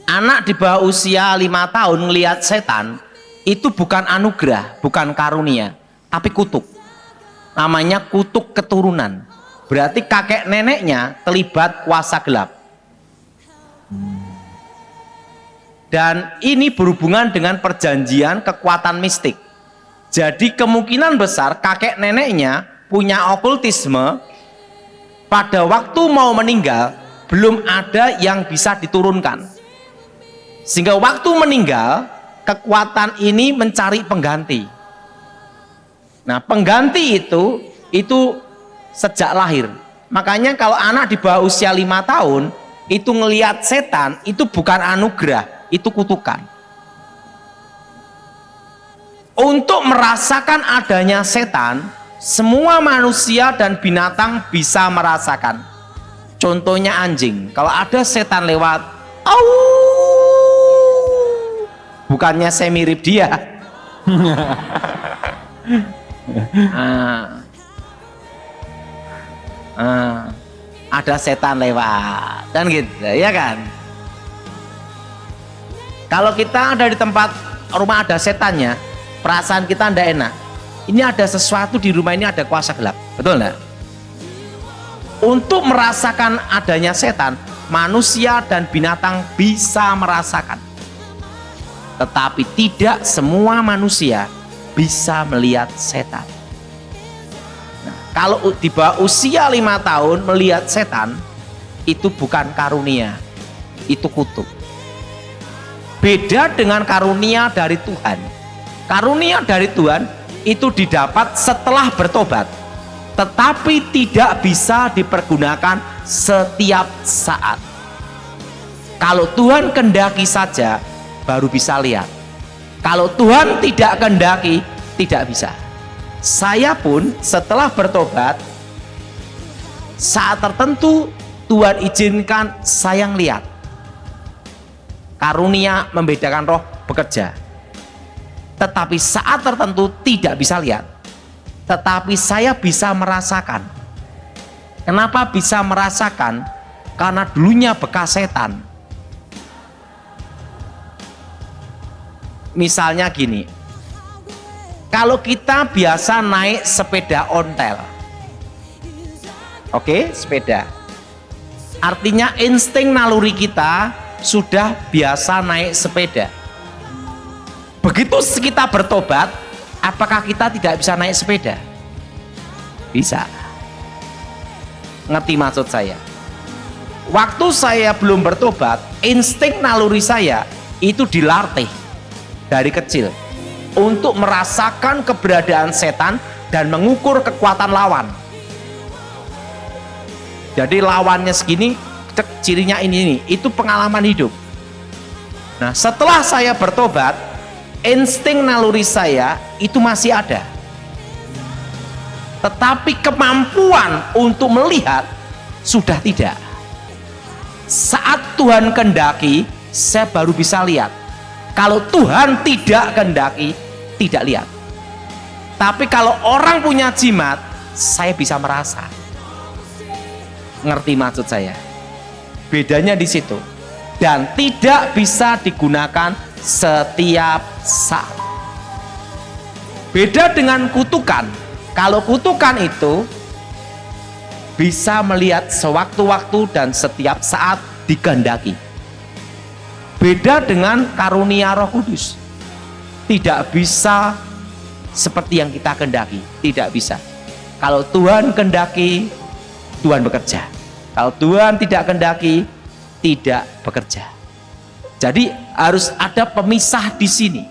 Anak di bawah usia 5 tahun ngelihat setan itu bukan anugerah, bukan karunia, tapi kutuk. Namanya kutuk keturunan. Berarti kakek neneknya terlibat kuasa gelap. Dan ini berhubungan dengan perjanjian kekuatan mistik. Jadi kemungkinan besar kakek neneknya punya okultisme. Pada waktu mau meninggal belum ada yang bisa diturunkan, sehingga waktu meninggal kekuatan ini mencari pengganti. Nah, pengganti itu sejak lahir. Makanya kalau anak di bawah usia 5 tahun itu ngelihat setan, itu bukan anugerah, itu kutukan. Untuk merasakan adanya setan, semua manusia dan binatang bisa merasakan. Contohnya anjing, kalau ada setan lewat, au, bukannya saya mirip dia. Ada setan lewat, dan gitu, ya kan? Kalau kita ada di tempat rumah ada setannya, perasaan kita tidak enak. Ini ada sesuatu di rumah ini, ada kuasa gelap, betul enggak? Untuk merasakan adanya setan, manusia dan binatang bisa merasakan. Tetapi tidak semua manusia bisa melihat setan. Nah, kalau di bawah usia 5 tahun melihat setan, itu bukan karunia, itu kutuk. Beda dengan karunia dari Tuhan. Karunia dari Tuhan itu didapat setelah bertobat, tetapi tidak bisa dipergunakan setiap saat. Kalau Tuhan kehendaki saja baru bisa lihat. Kalau Tuhan tidak kehendaki, tidak bisa. Saya pun setelah bertobat, saat tertentu Tuhan izinkan saya lihat. Karunia membedakan roh bekerja. Tetapi saat tertentu tidak bisa lihat, tetapi saya bisa merasakan. Kenapa bisa merasakan? Karena dulunya bekas setan. Misalnya gini, kalau kita biasa naik sepeda ontel, oke, sepeda, artinya insting naluri kita sudah biasa naik sepeda. Begitu kita bertobat, apakah kita tidak bisa naik sepeda? Bisa. Ngerti maksud saya? Waktu saya belum bertobat, insting naluri saya itu dilatih dari kecil untuk merasakan keberadaan setan dan mengukur kekuatan lawan. Jadi lawannya segini, cirinya ini, itu pengalaman hidup. Nah, setelah saya bertobat, insting naluri saya itu masih ada, tetapi kemampuan untuk melihat sudah tidak. Saat Tuhan kehendaki, saya baru bisa lihat. Kalau Tuhan tidak kehendaki, tidak lihat. Tapi kalau orang punya jimat, saya bisa merasa. Ngerti maksud saya? Bedanya di situ. Dan tidak bisa digunakan setiap saat. Beda dengan kutukan. Kalau kutukan itu bisa melihat sewaktu-waktu dan setiap saat dikehendaki. Beda dengan karunia Roh Kudus. Tidak bisa seperti yang kita kehendaki, tidak bisa. Kalau Tuhan kehendaki, Tuhan bekerja. Kalau Tuhan tidak kehendaki, tidak bekerja. Jadi harus ada pemisah di sini.